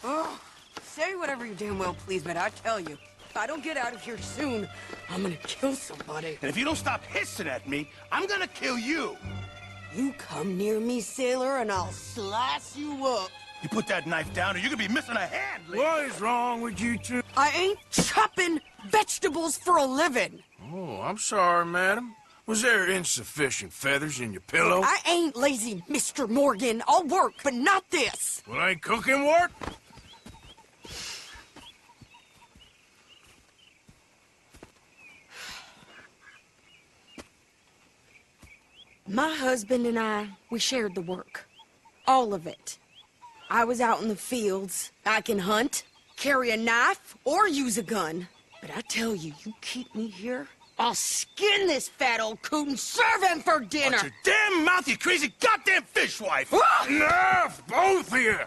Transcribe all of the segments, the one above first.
Oh, say whatever you damn well please, but I tell you, if I don't get out of here soon, I'm gonna kill somebody. And if you don't stop hissing at me, I'm gonna kill you. You come near me, sailor, and I'll slice you up. You put that knife down or you're gonna be missing a hand, Lee. What is wrong with you two? I ain't chopping vegetables for a living. Oh, I'm sorry, madam. Was there insufficient feathers in your pillow? I ain't lazy, Mr. Morgan. I'll work, but not this. Well, ain't cooking work? My husband and I, we shared the work. All of it. I was out in the fields. I can hunt, carry a knife, or use a gun. But I tell you, you keep me here, I'll skin this fat old coot and serve him for dinner. Watch your damn mouth, you crazy goddamn fishwife! Enough, both of you!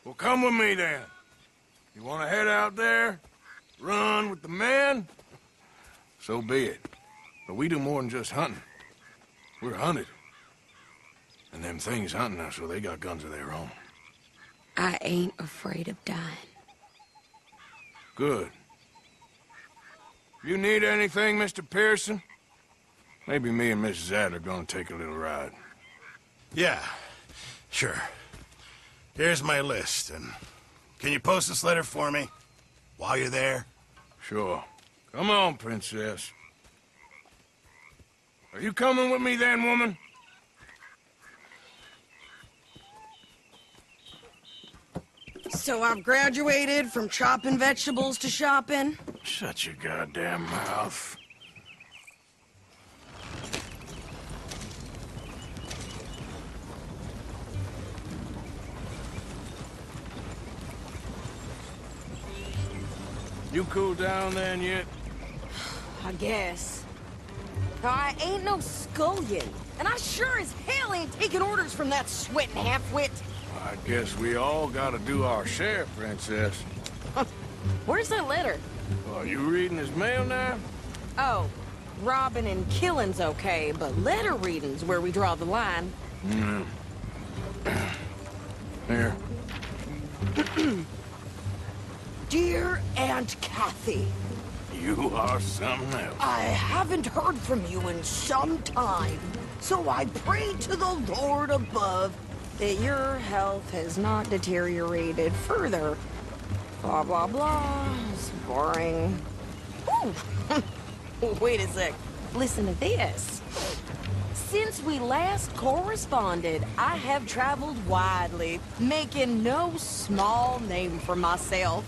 Well, come with me, then. You want to head out there? Run with the men? So be it. But we do more than just hunting. We're hunted. And them things hunting us, so they got guns of their own. I ain't afraid of dying. Good. You need anything, Mr. Pearson? Maybe me and Mrs. Adler gonna take a little ride. Yeah, sure. Here's my list, and can you post this letter for me while you're there? Sure. Come on, Princess. Are you coming with me then, woman? So I've graduated from chopping vegetables to shopping? Shut your goddamn mouth. You cooled down then yet? I guess. I ain't no scullion, and I sure as hell ain't taking orders from that sweating half-wit. I guess we all gotta do our share, Princess. Where's that letter? Are you reading his mail now? Oh, robbing and killing's okay, but letter reading's where we draw the line. Here. Dear Aunt Kathy, You are something else. I haven't heard from you in some time, so I pray to the Lord above that your health has not deteriorated further. Blah, blah, blah. It's boring. Ooh. Wait a sec. Listen to this. Since we last corresponded, I have traveled widely, making no small name for myself.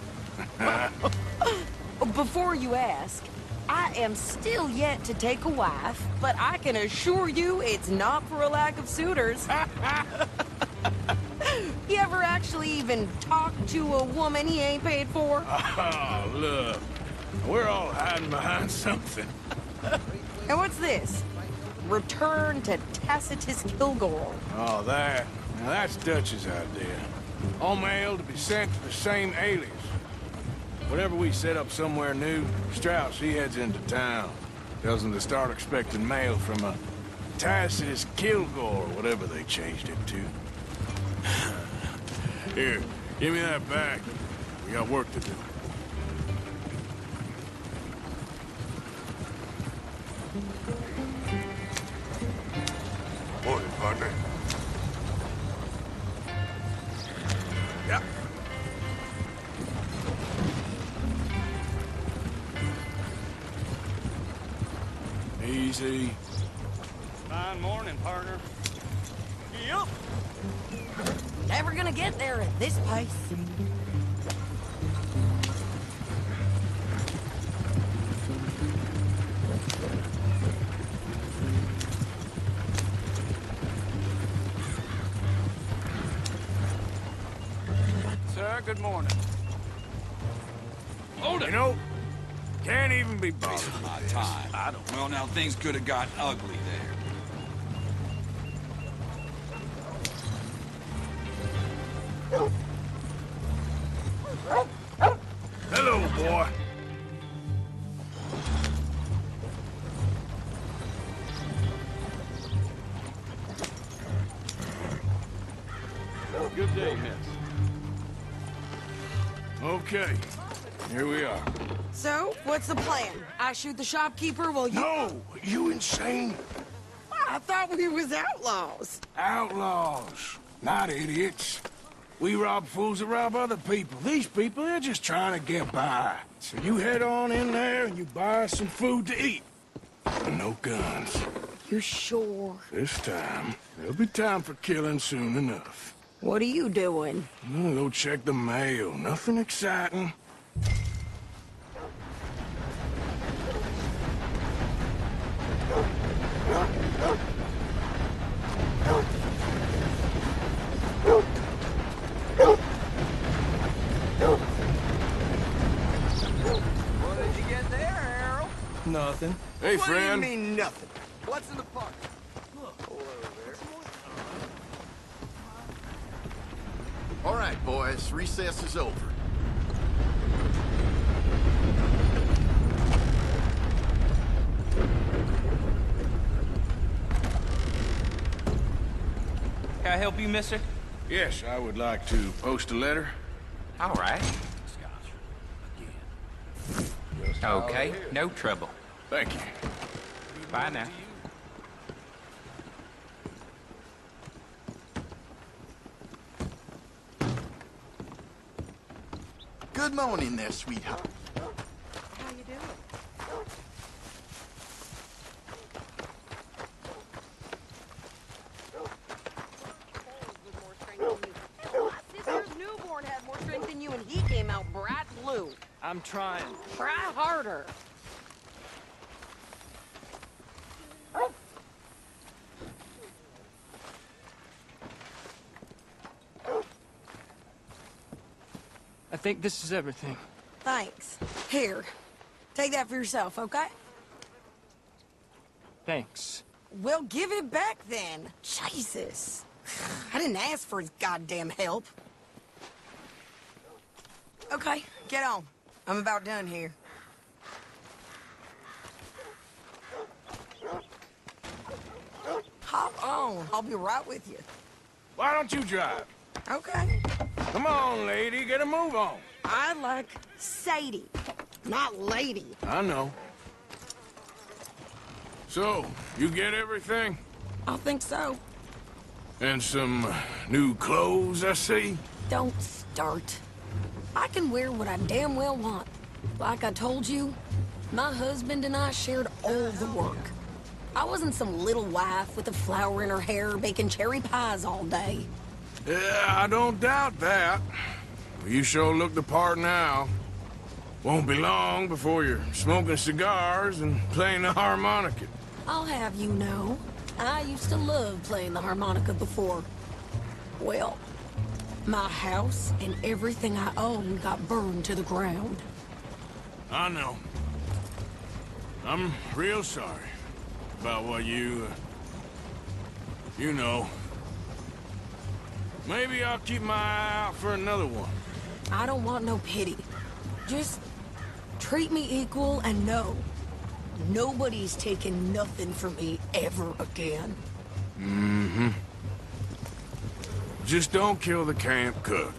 Before you ask, I am still yet to take a wife, but I can assure you it's not for a lack of suitors. You ever actually even talk to a woman he ain't paid for? Oh, look. We're all hiding behind something. And what's this? Return to Tacitus Kilgore. Oh, that. Now, that's Dutch's idea. All mail to be sent to the same alias. Whenever we set up somewhere new, Strauss, he heads into town. Tells them to start expecting mail from a Tacitus Kilgore, whatever they changed it to. Here, give me that back. We got work to do. Morning, partner. Yeah. Easy. Fine morning, partner. Yep. Never gonna get there at this pace. Sir, good morning. Hold it! You know, can't even be bothered with My this. time. I don't... Well, now things could have got ugly there. Hello, boy. Good day, miss. Okay, here we are. So, what's the plan? I shoot the shopkeeper while you... No, you insane? I thought we was outlaws. Outlaws, not idiots. We rob fools that rob other people. These people, they're just trying to get by. So you head on in there and you buy some food to eat. And no guns. You sure? This time, there'll be time for killing soon enough. What are you doing? I'm gonna go check the mail. Nothing exciting. What did you get there, Harold? Nothing. Hey, friend. What do you mean, nothing? What's in the park? Hello there. All right, boys, recess is over. Can I help you, mister? Yes, I would like to post a letter. All right. Okay, no trouble. Thank you. Bye now. Good morning there, sweetheart. How you doing? My sister's newborn had more strength than you, and he came out bright blue. I'm trying. Try harder. I think this is everything. Thanks. Here, take that for yourself, okay? Thanks. Well, give it back then. Jesus. I didn't ask for his goddamn help. Okay, get on. I'm about done here. Hop on. I'll be right with you. Why don't you drive? Okay. Come on, lady, get a move on. I like Sadie, not lady. I know. So, you get everything? I think so. And some new clothes, I see? Don't start. I can wear what I damn well want. Like I told you, my husband and I shared all the work. I wasn't some little wife with a flower in her hair baking cherry pies all day. Yeah, I don't doubt that. You sure look the part now. Won't be long before you're smoking cigars and playing the harmonica. I'll have you know, I used to love playing the harmonica before. Well, my house and everything I own got burned to the ground. I know. I'm real sorry about what you know. Maybe I'll keep my eye out for another one. I don't want no pity. Just treat me equal and know nobody's taking nothing from me ever again. Mm-hmm. Just don't kill the camp cook.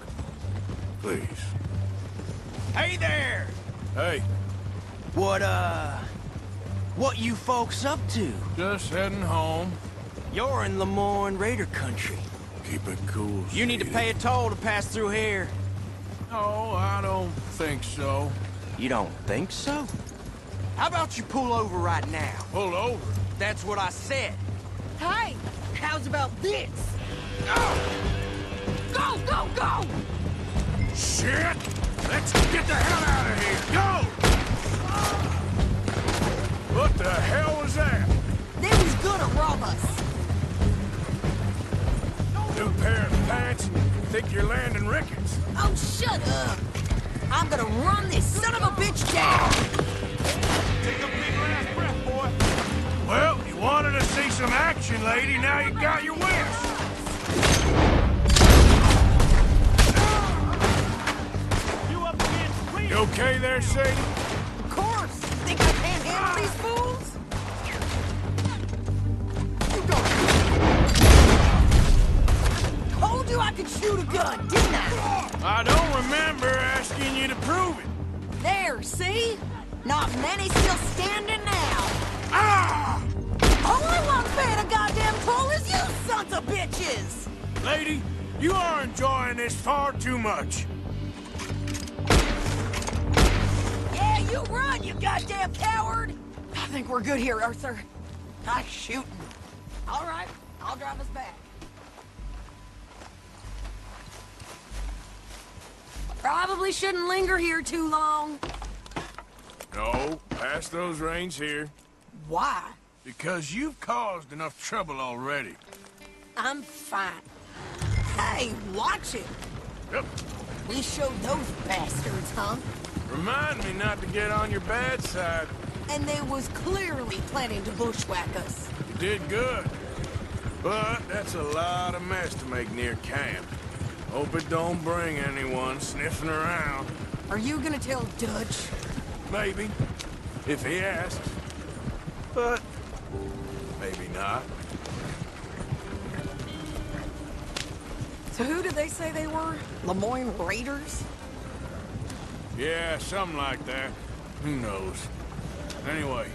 Please. Hey there! Hey, What you folks up to? just heading home. You're in Lemoyne Raider country. Keep it cool, You need to sweetie. pay a toll to pass through here. No, I don't think so. You don't think so? How about you pull over right now? Pull over. That's what I said. Hey, how's about this? Go, go, go! Shit! Let's get the hell out of here! Go! What the hell was that? They was gonna rob us. New pair of pants and think you're landing Ricketts. Oh, shut up. I'm gonna run this son of a bitch down! Take a big last breath, boy. Well, you wanted to see some action, lady. Now you got your wish. You okay there, Sadie? Of course! Think I can't handle these fools? You don't... Told you I could shoot a gun, didn't I? I don't remember asking you to prove it. There, see? Not many still standing now. Ah! Only one paying a goddamn toll is you sons of bitches! Lady, you are enjoying this far too much. Yeah, you run, you goddamn coward! I think we're good here, Arthur. Nice shooting. All right, I'll drive us back. Probably shouldn't linger here too long. No, pass those reins here. Why? Because you've caused enough trouble already. I'm fine. Hey, watch it. Yep. We showed those bastards, huh? Remind me not to get on your bad side. And they was clearly planning to bushwhack us. You did good. But that's a lot of mess to make near camp. Hope it don't bring anyone sniffing around. Are you gonna tell Dutch? Maybe. If he asks. But maybe not. So who did they say they were? Lemoyne Raiders? Yeah, something like that. Who knows? Anyway,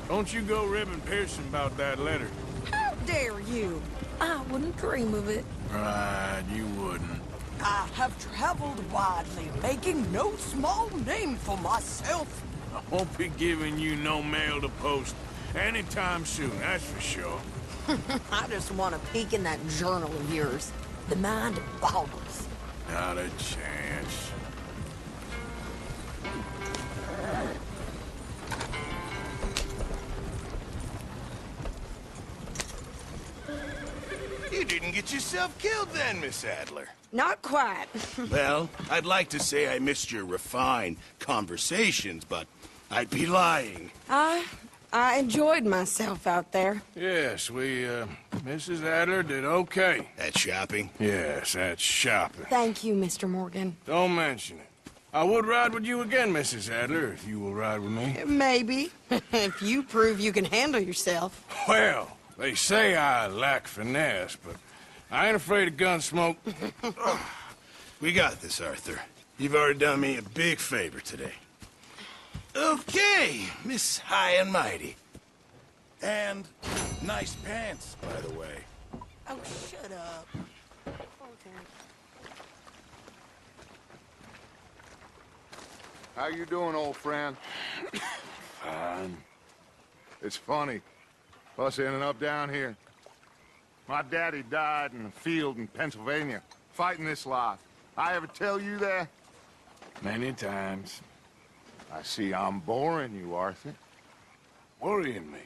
don't you go ribbing Pearson about that letter. How dare you? I wouldn't dream of it. Right, you wouldn't. I have traveled widely, making no small name for myself. I won't be giving you no mail to post anytime soon, that's for sure. I just want to peek in that journal of yours. The mind boggles. Not a chance. You didn't get yourself killed then, Miss Adler. Not quite. Well, I'd like to say I missed your refined conversations, but I'd be lying. I enjoyed myself out there. Yes, Mrs. Adler did okay. That shopping? Yes, that's shopping. Thank you, Mr. Morgan. Don't mention it. I would ride with you again, Mrs. Adler, if you will ride with me. Maybe. If you prove you can handle yourself. Well, they say I lack finesse, but I ain't afraid of gun smoke. We got this, Arthur. You've already done me a big favor today. Okay, Miss High and Mighty. And nice pants, by the way. Oh, shut up. How you doing, old friend? Fine. It's funny, us ending up down here. My daddy died in a field in Pennsylvania, fighting this life. I ever tell you that? Many times. I see I'm boring you, Arthur. Worrying me.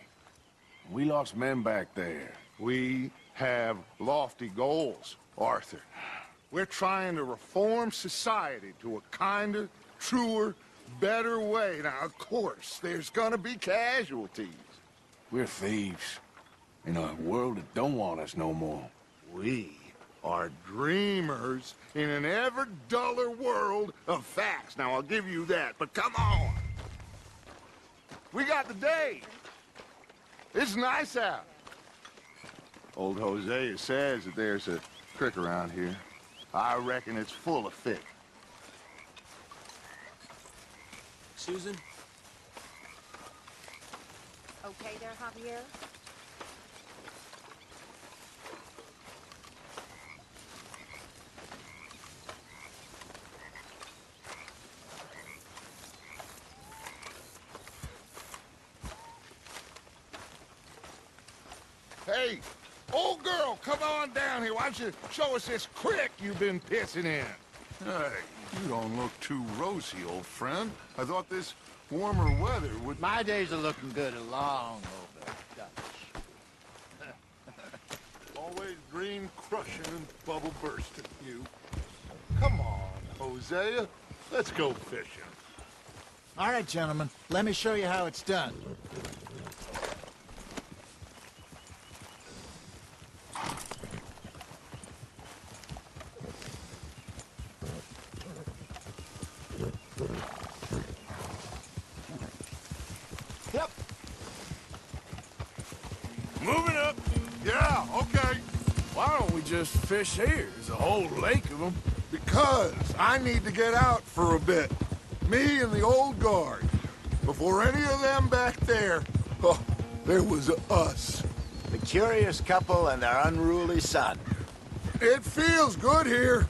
We lost men back there. We have lofty goals, Arthur. We're trying to reform society to a kinder, truer, better way. Now, of course, there's gonna be casualties. We're thieves. In a world that don't want us no more. We are dreamers in an ever duller world of facts. Now, I'll give you that, but come on. We got the day. It's nice out. Old Hosea says that there's a creek around here. I reckon it's full of fish. Susan? Okay there, Javier? Hey, old girl, come on down here. Why don't you show us this creek you've been pissing in? Hey, you don't look too rosy, old friend. I thought this warmer weather would... My days are looking good along over Dutch. Always dream crushing and bubble bursting, you. Come on, Hosea. Let's go fishing. All right, gentlemen. Let me show you how it's done. Yep. Moving up. Yeah, okay. Why don't we just fish here? There's a whole lake of them. Because I need to get out for a bit. Me and the old guard. Before any of them back there, oh, there was us. The curious couple and their unruly son. It feels good here.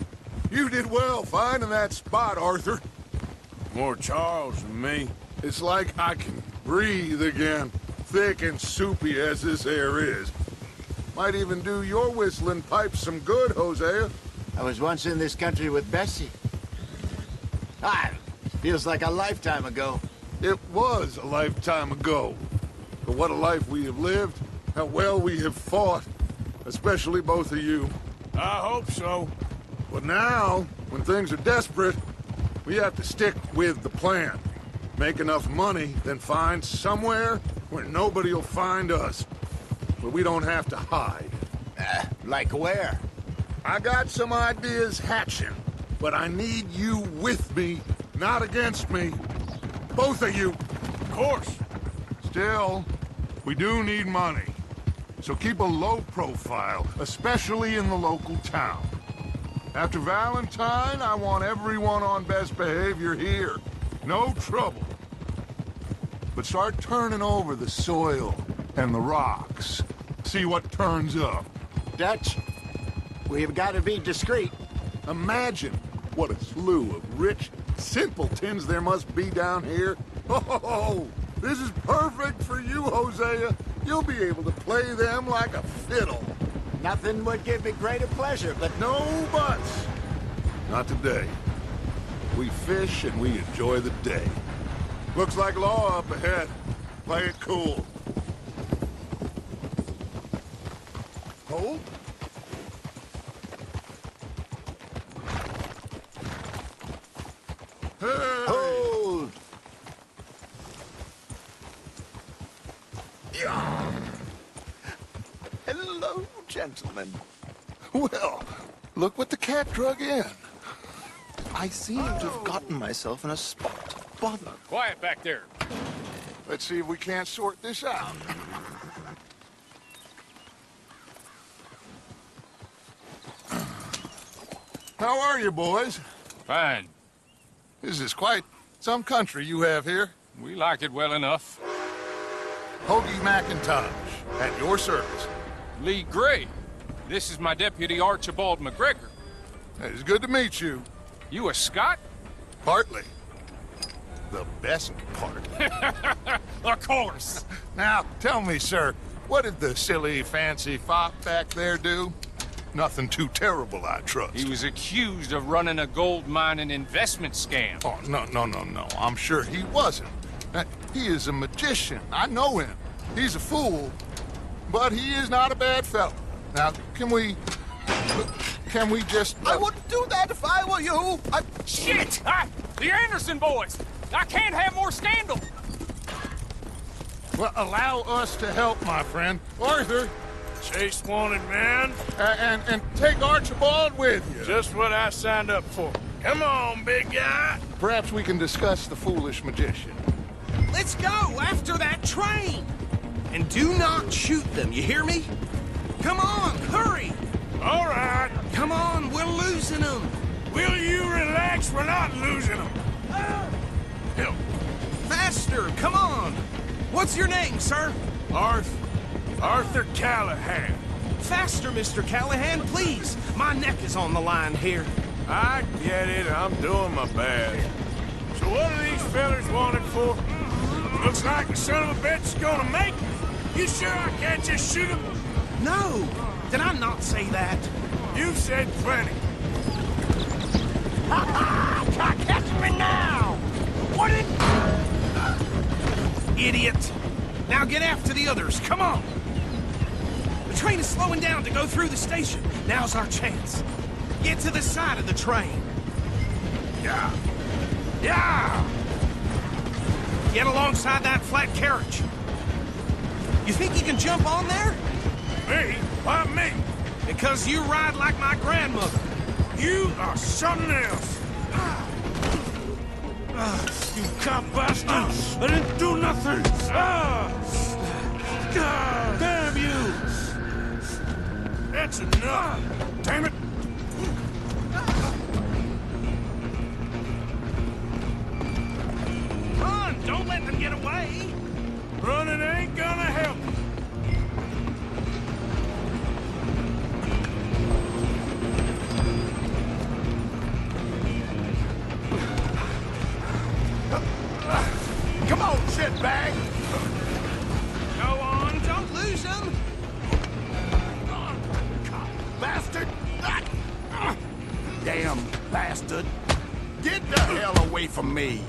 You did well finding that spot, Arthur. More Charles than me. It's like I can breathe again, thick and soupy as this air is. Might even do your whistling pipes some good, Hosea. I was once in this country with Bessie. Feels like a lifetime ago. It was a lifetime ago. But what a life we have lived, how well we have fought, especially both of you. I hope so. But now, when things are desperate, we have to stick with the plan. Make enough money, then find somewhere where nobody will find us. Where we don't have to hide. Like where? I got some ideas hatching, but I need you with me, not against me. Both of you. Of course. Still, we do need money. So keep a low profile, especially in the local town. After Valentine, I want everyone on best behavior here. No trouble. But start turning over the soil and the rocks. See what turns up. Dutch, we've got to be discreet. Imagine what a slew of rich simpletons there must be down here. Oh, this is perfect for you, Hosea. You'll be able to play them like a fiddle. Nothing would give me greater pleasure, but No buts. Not today. We fish and we enjoy the day. Looks like law up ahead. Play it cool. Hold. Hey. hold. Hello, gentlemen. Well, look what the cat drug in. I seem to have gotten myself in a spot. Bother. Quiet back there. Let's see if we can't sort this out. How are you, boys? Fine. This is quite some country you have here. We like it well enough. Hoagie McIntosh, at your service. Lee Gray. This is my deputy Archibald McGregor. It's good to meet you. You a Scot? Partly. The best part. Of course. Now, tell me, sir, what did the silly, fancy fop back there do? Nothing too terrible, I trust. He was accused of running a gold mining investment scam. Oh, no. I'm sure he wasn't. He is a magician. I know him. He's a fool, but he is not a bad fellow. Now, can we just... I wouldn't do that if I were you. Shit! The Anderson boys! I can't have more scandal! Well, allow us to help, my friend. Arthur! Chase wanted man. And take Archibald with you. Just what I signed up for. Come on, big guy. Perhaps we can discuss the foolish magician. Let's go after that train! And do not shoot them, you hear me? Come on, hurry! All right. Come on, we're losing them! Will you relax? We're not losing them. Help. Faster, come on! What's your name, sir? Arthur Callahan. Faster, Mr. Callahan, please! My neck is on the line here. I get it. I'm doing my best. So what are these fellers wanted for? Looks like the son of a bitch is gonna make it. You sure I can't just shoot him? No! Did I not say that? You said plenty. Ha-ha! Catch me now! What Idiot! Now get after the others, come on! The train is slowing down to go through the station. Now's our chance. Get to the side of the train. Yeah. Yeah! Get alongside that flat carriage. You think you can jump on there? Me? Why me? Because you ride like my grandmother. You are something else. You cop bastard! I didn't do nothing! Damn you! That's enough! Damn it! Run! Don't let them get away! Running ain't gonna help. Come on, shitbag! Go on, don't lose them! Bastard! Damn bastard! Get the hell away from me!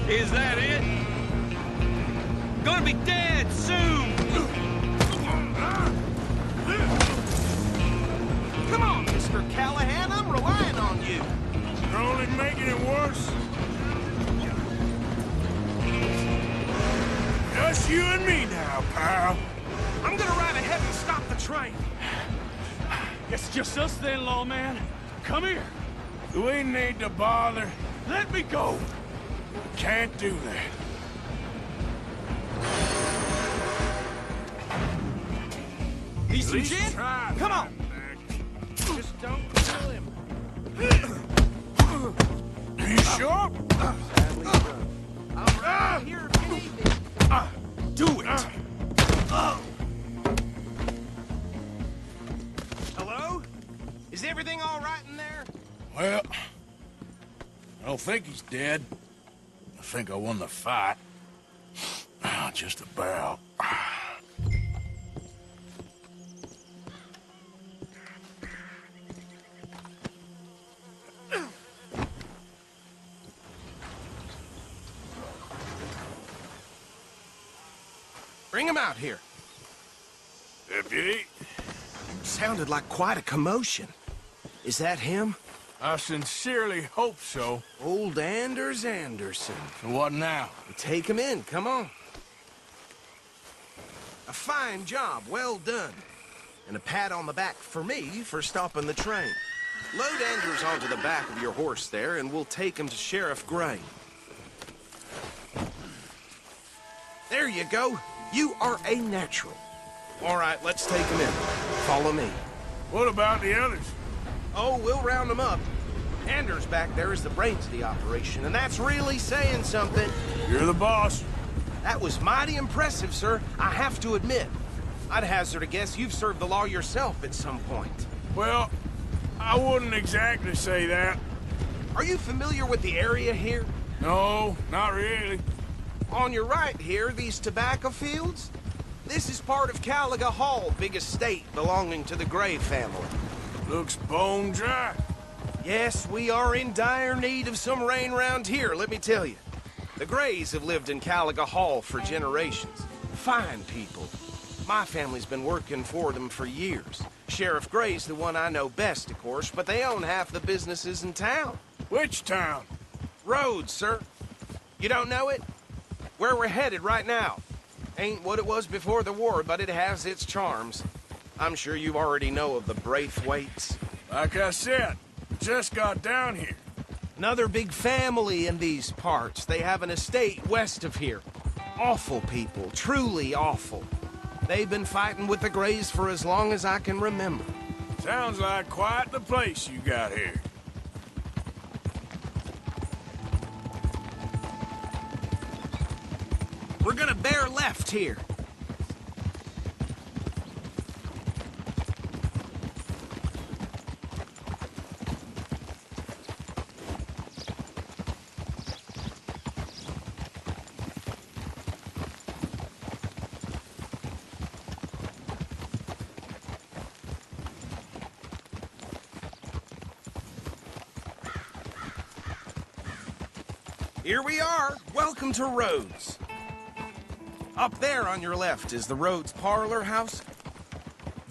Is that it? Gonna be dead soon! Come on, Mr. Callahan, I'm relying on you. You're only making it worse. Just you and me now, pal. I'm gonna ride ahead and stop the train. It's just us then, lawman. Come here. Do we need to bother? Let me go. Can't do that. Decent least shit? try Come that, on. Just don't kill him. You sure? I'm right here if you need me. Do it. Hello? Is everything all right in there? Well, I don't think he's dead. I think I won the fight. Just about. Bring him out here. Deputy? Sounded like quite a commotion. Is that him? I sincerely hope so. Old Anders Anderson. So what now? Take him in, come on. A fine job, well done. And a pat on the back for me for stopping the train. Load Anders onto the back of your horse there, and we'll take him to Sheriff Gray. There you go. You are a natural. All right, let's take him in. Follow me. What about the others? Oh, we'll round them up. Anders back there is the brains of the operation, and that's really saying something. You're the boss. That was mighty impressive, sir. I have to admit. I'd hazard a guess you've served the law yourself at some point. Well, I wouldn't exactly say that. Are you familiar with the area here? No, not really. On your right here, these tobacco fields? This is part of Caliga Hall, big estate belonging to the Gray family. Looks bone dry. Yes, we are in dire need of some rain round here, let me tell you. The Grays have lived in Caliga Hall for generations. Fine people. My family's been working for them for years. Sheriff Gray's the one I know best, of course, but they own half the businesses in town. Which town? Rhodes, sir. You don't know it? Where we're headed right now. Ain't what it was before the war, but it has its charms. I'm sure you already know of the Braithwaites. Like I said, just got down here. Another big family in these parts. They have an estate west of here. Awful people, truly awful. They've been fighting with the Grays for as long as I can remember. Sounds like quite the place you got here. We're gonna bear left here. Here we are. Welcome to Rhodes. Up there on your left is the Rhodes Parlor House.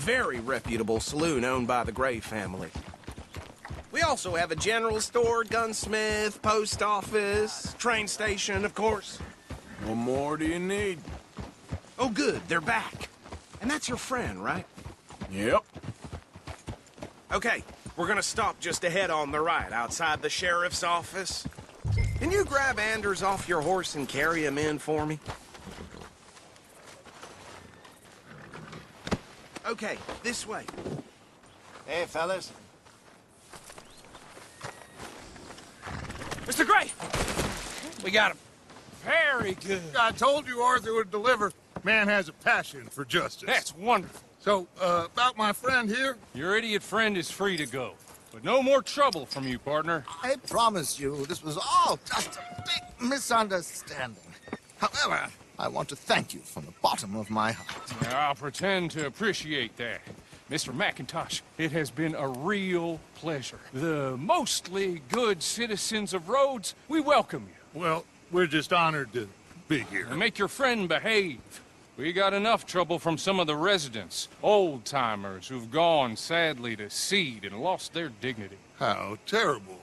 very reputable saloon owned by the Gray family. We also have a general store, gunsmith, post office, train station, of course. What more do you need? Oh, good, they're back. And that's your friend, right? Yep. Okay, we're gonna stop just ahead on the right, outside the sheriff's office. Can you grab Anders off your horse and carry him in for me? Okay, this way. Hey, fellas. Mr. Gray! We got him. Very good. I told you Arthur would deliver. Man has a passion for justice. That's wonderful. So, about my friend here? Your idiot friend is free to go. But no more trouble from you, partner. I promise you, this was all just a big misunderstanding. However, I want to thank you from the bottom of my heart. I'll pretend to appreciate that. Mr. McIntosh, it has been a real pleasure. The mostly good citizens of Rhodes, we welcome you. Well, we're just honored to be here. And make your friend behave. We got enough trouble from some of the residents, old-timers who've gone, sadly, to seed and lost their dignity. How terrible.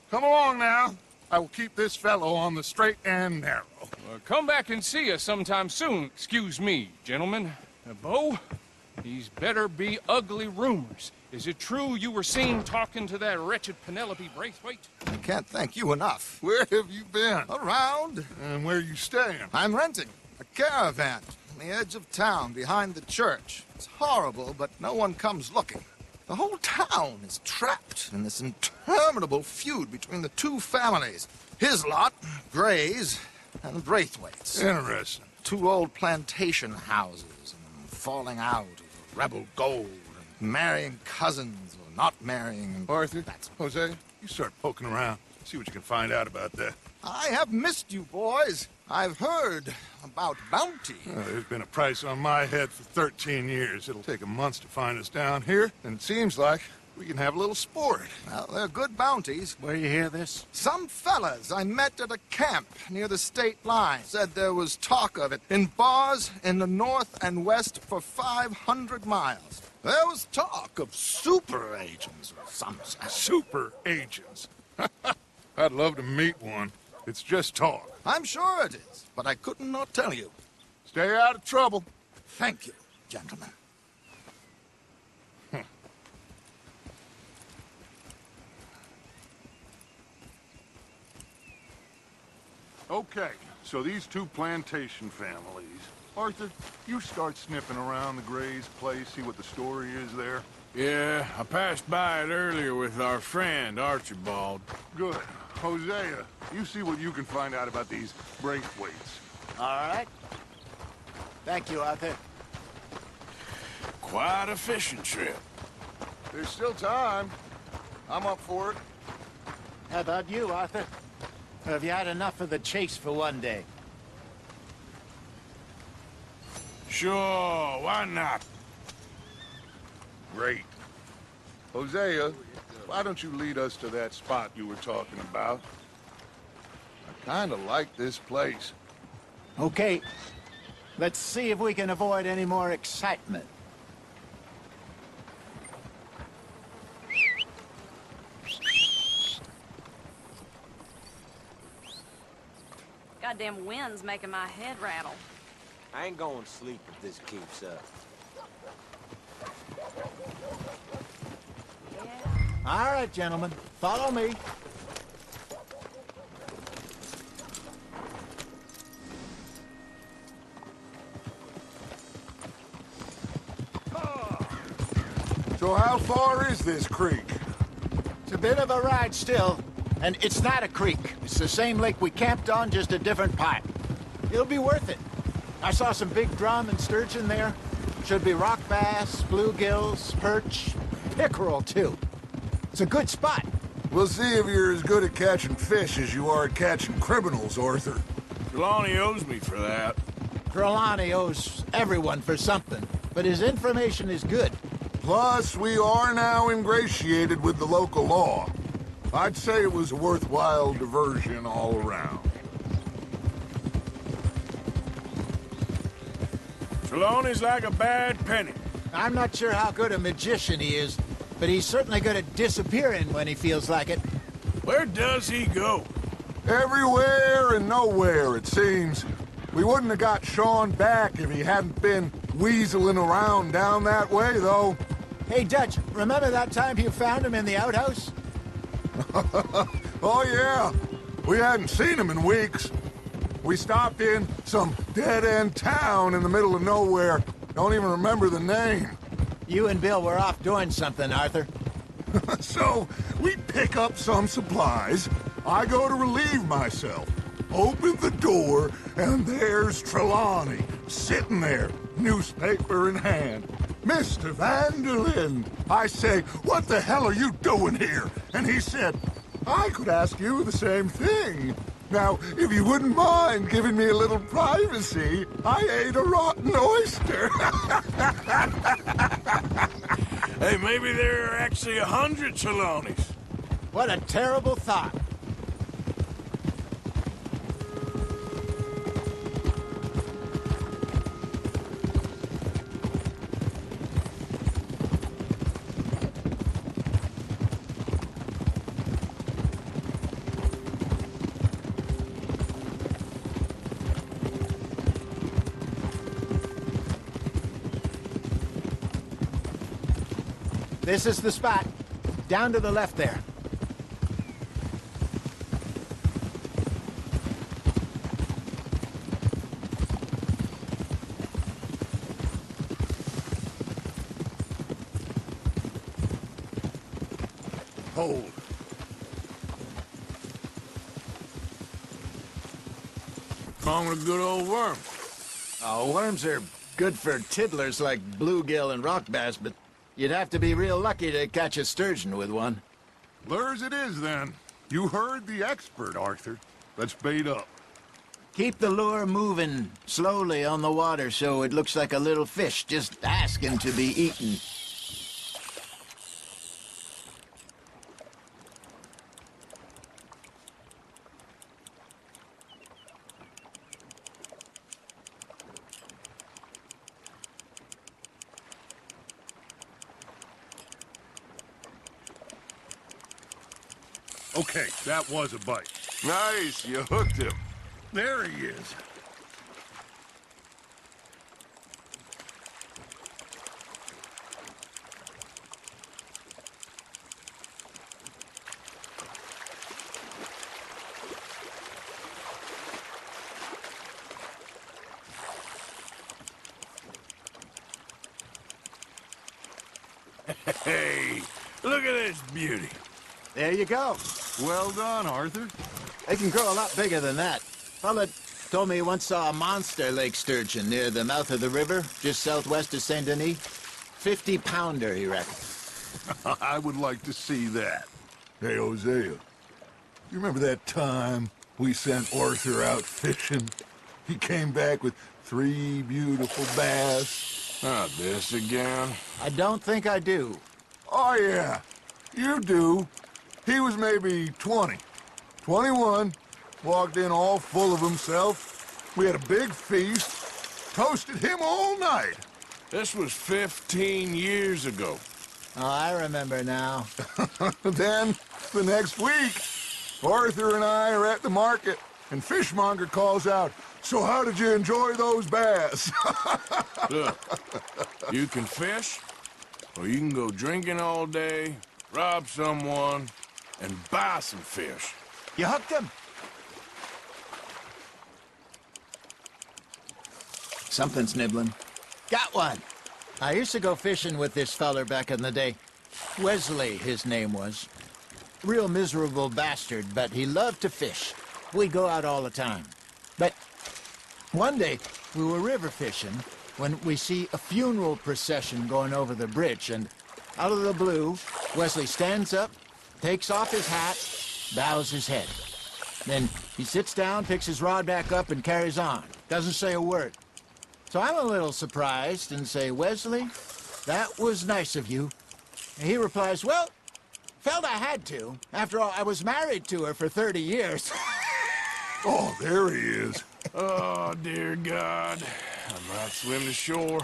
Come along now. I will keep this fellow on the straight and narrow. Come back and see us sometime soon. Excuse me, gentlemen. Bo, these better be ugly rumors. Is it true you were seen talking to that wretched Penelope Braithwaite? I can't thank you enough. Where have you been? Around. And where you staying? I'm renting a caravan on the edge of town behind the church. It's horrible, but no one comes looking. The whole town is trapped in this interminable feud between the two families. His lot, Gray's, and the Braithwaites. Interesting. Two old plantation houses, and falling out of rebel gold, and marrying cousins or not marrying. And Arthur, Jose, you start poking around. See what you can find out about that. I have missed you, boys. I've heard about bounty. There's been a price on my head for 13 years. It'll take a month to find us down here, and it seems like we can have a little sport. Well, they're good bounties. Where you hear this? Some fellas I met at a camp near the state line said there was talk of it in bars in the north and west for 500 miles. There was talk of super agents or some such. Super agents. I'd love to meet one. It's just talk. I'm sure it is, but I couldn't not tell you. Stay out of trouble. Thank you, gentlemen. Okay, so these two plantation families. Arthur, you start sniffing around the Gray's place, see what the story is there. Yeah, I passed by it earlier with our friend, Archibald. Good. Hosea, you see what you can find out about these Braithwaites. All right. Thank you, Arthur. Quite a fishing trip. There's still time. I'm up for it. How about you, Arthur? Or have you had enough of the chase for one day? Sure, why not? Great. Hosea, why don't you lead us to that spot you were talking about? I kind of like this place. Okay. Let's see if we can avoid any more excitement. Goddamn wind's making my head rattle. I ain't going to sleep if this keeps up. All right, gentlemen. Follow me. So how far is this creek? It's a bit of a ride still, and it's not a creek. It's the same lake we camped on, just a different pipe. It'll be worth it. I saw some big drum and sturgeon there. Should be rock bass, bluegills, perch, pickerel, too. It's a good spot. We'll see if you're as good at catching fish as you are at catching criminals, Arthur. Trelawney owes me for that. Trelawney owes everyone for something, but his information is good. Plus, we are now ingratiated with the local law. I'd say it was a worthwhile diversion all around. Trelawney's like a bad penny. I'm not sure how good a magician he is, but he's certainly good at disappearing when he feels like it. Where does he go? Everywhere and nowhere, it seems. We wouldn't have got Sean back if he hadn't been weaseling around down that way, though. Hey, Dutch, remember that time you found him in the outhouse? Oh, yeah. We hadn't seen him in weeks. We stopped in some dead-end town in the middle of nowhere. Don't even remember the name. You and Bill were off doing something, Arthur. So, we pick up some supplies. I go to relieve myself. Open the door, and there's Trelawney, sitting there, newspaper in hand. Mr. Van der Linde. I say, what the hell are you doing here? And he said, I could ask you the same thing. Now, if you wouldn't mind giving me a little privacy, I ate a rotten oyster. Hey, maybe there are actually 100 Trelawneys. What a terrible thought. This is the spot. Down to the left there. Hold. Wrong with a good old worm. Oh, worms are good for tiddlers like bluegill and rock bass, but you'd have to be real lucky to catch a sturgeon with one. Lures it is, then. You heard the expert, Arthur. Let's bait up. Keep the lure moving slowly on the water so it looks like a little fish just asking to be eaten. Okay, that was a bite. Nice, you hooked him. There he is. Hey, look at this beauty. There you go. Well done, Arthur. They can grow a lot bigger than that. Fella told me he once saw a monster lake sturgeon near the mouth of the river, just southwest of Saint Denis. 50-pounder, he reckoned. I would like to see that. Hey, Hosea, you remember that time we sent Arthur out fishing? He came back with 3 beautiful bass. Not this again. I don't think I do. Oh, yeah. You do. He was maybe 20. 21. Walked in all full of himself. We had a big feast. Toasted him all night. This was 15 years ago. Oh, I remember now. Then, the next week, Arthur and I are at the market, and Fishmonger calls out, "So how did you enjoy those bass?" Look, you can fish, or you can go drinking all day, rob someone, and buy some fish. You hooked him? Something's nibbling. Got one. I used to go fishing with this feller back in the day. Wesley, his name was. Real miserable bastard, but he loved to fish. We'd go out all the time. But one day, we were river fishing when we see a funeral procession going over the bridge, and out of the blue, Wesley stands up, takes off his hat, bows his head. Then he sits down, picks his rod back up, and carries on. Doesn't say a word. So I'm a little surprised and say, "Wesley, that was nice of you." And he replies, "Well, felt I had to. After all, I was married to her for 30 years. Oh, there he is. Oh, dear God. I might swim to shore.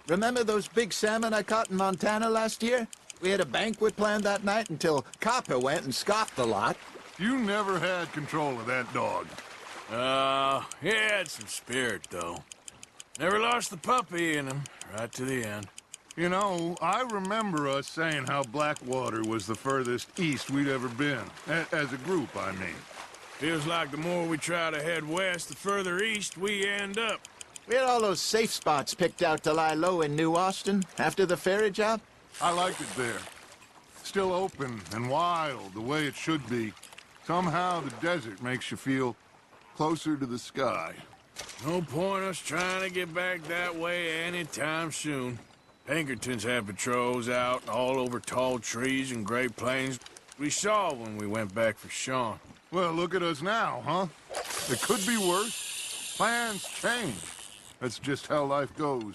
Remember those big salmon I caught in Montana last year? We had a banquet planned that night until Copper went and scoffed a lot. You never had control of that dog. He had some spirit, though. Never lost the puppy in him, right to the end. You know, I remember us saying how Blackwater was the furthest east we'd ever been. As a group, I mean. Feels like the more we try to head west, the further east we end up. We had all those safe spots picked out to lie low in New Austin after the ferry job. I liked it there. Still open and wild, the way it should be. Somehow the desert makes you feel closer to the sky. No point us trying to get back that way anytime soon. Pinkertons had patrols out all over tall trees and Great Plains. We saw when we went back for Sean. Well, look at us now, huh? It could be worse. Plans change. That's just how life goes.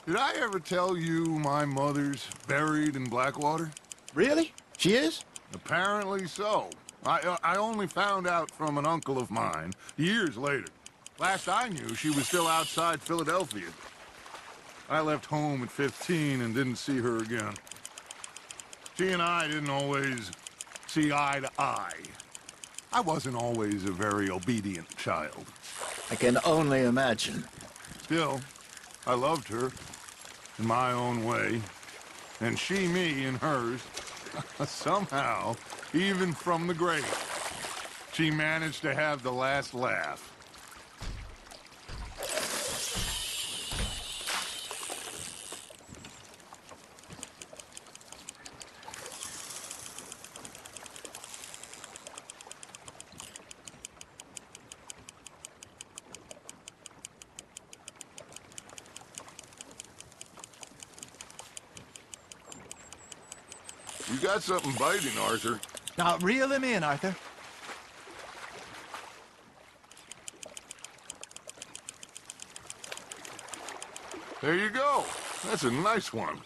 Did I ever tell you my mother's buried in Blackwater? Really? She is? Apparently so. I only found out from an uncle of mine years later. Last I knew, she was still outside Philadelphia. I left home at 15 and didn't see her again. She and I didn't always see eye to eye. I wasn't always a very obedient child. I can only imagine. Still, I loved her in my own way, and she me in hers. Somehow, even from the grave, she managed to have the last laugh. You got something biting, Arthur. Now, reel him in, Arthur. There you go. That's a nice one.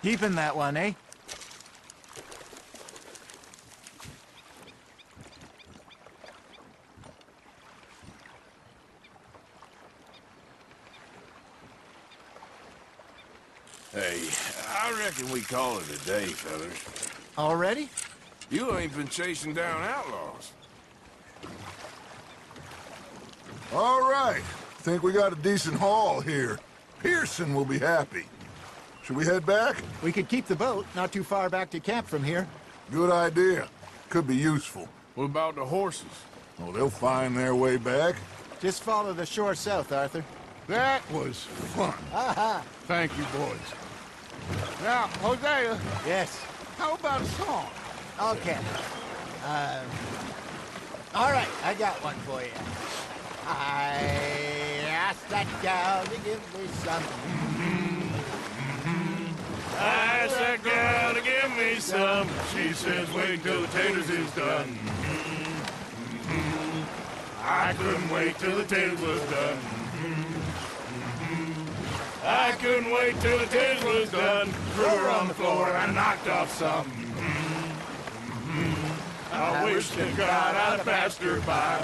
Keeping that one, eh? Hey, I reckon we call it a day, fellas. Already? You ain't been chasing down outlaws. All right. Think we got a decent haul here. Pearson will be happy. Should we head back? We could keep the boat not too far back to camp from here. Good idea. Could be useful. What about the horses? Oh, they'll find their way back. Just follow the shore south, Arthur. That was fun. Aha! Thank you, boys. Now, Hosea. Yes. How about a song? Okay. All right, I got one for you. I asked that gal to give me some. I asked that gal to give me some. She says, wait till the taters is done. I couldn't wait till the taters was done. I couldn't wait till the taters was done. Threw her on the floor and knocked off some. I wish to God I'd passed her by.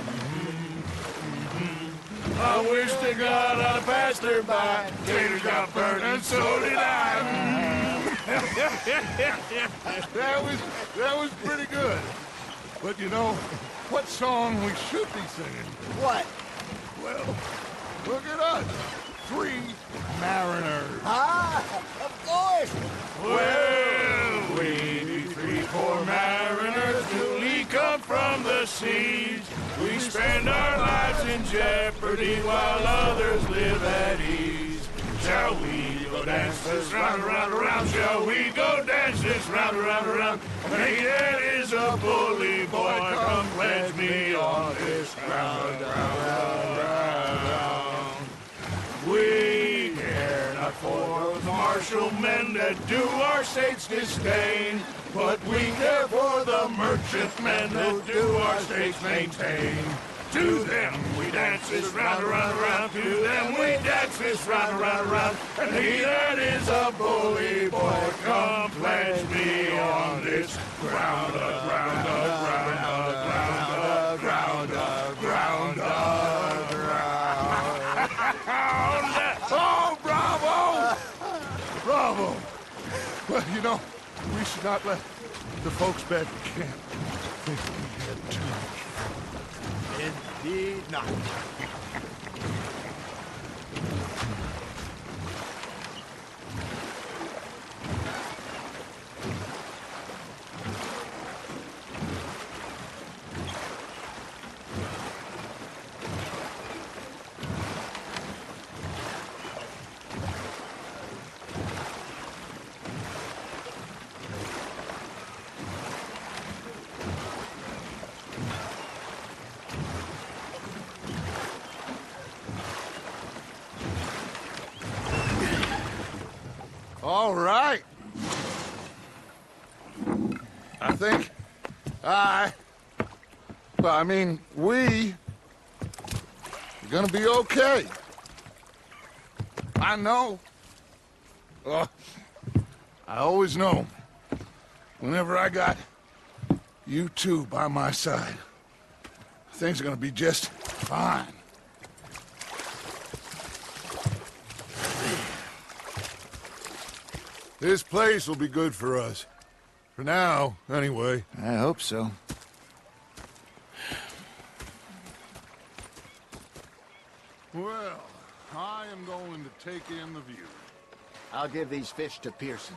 I wish to God I'd passed her by. Taters got burnt and so did I. That was pretty good. But you know, what song we should be singing? What? Well, look at us. 3 mariners. Ah, of course. Well, we be 3 poor mariners, newly come from the seas. We spend our lives in jeopardy while others live at ease. Shall we go dance this round, around, around? Shall we go dance this round, around, around? Naked is a bully boy, come pledge me on this ground, round, round. We care not for those martial men that do our state's disdain, but we care for the merchantmen that do our states maintain. To them we dance this round, around, around. To them we dance this round, around, around. And he that is a bully boy, come pledge me on this ground, ground, ground, ground, ground, ground, ground. Oh, bravo! Bravo! Well, you know, we should not let the folks back at camp think we had too much fun. Indeed not. All right. I think we are gonna be okay. I know. I always know. Whenever I got you two by my side, things are gonna be just fine. This place will be good for us. For now, anyway. I hope so. Well, I am going to take in the view. I'll give these fish to Pearson.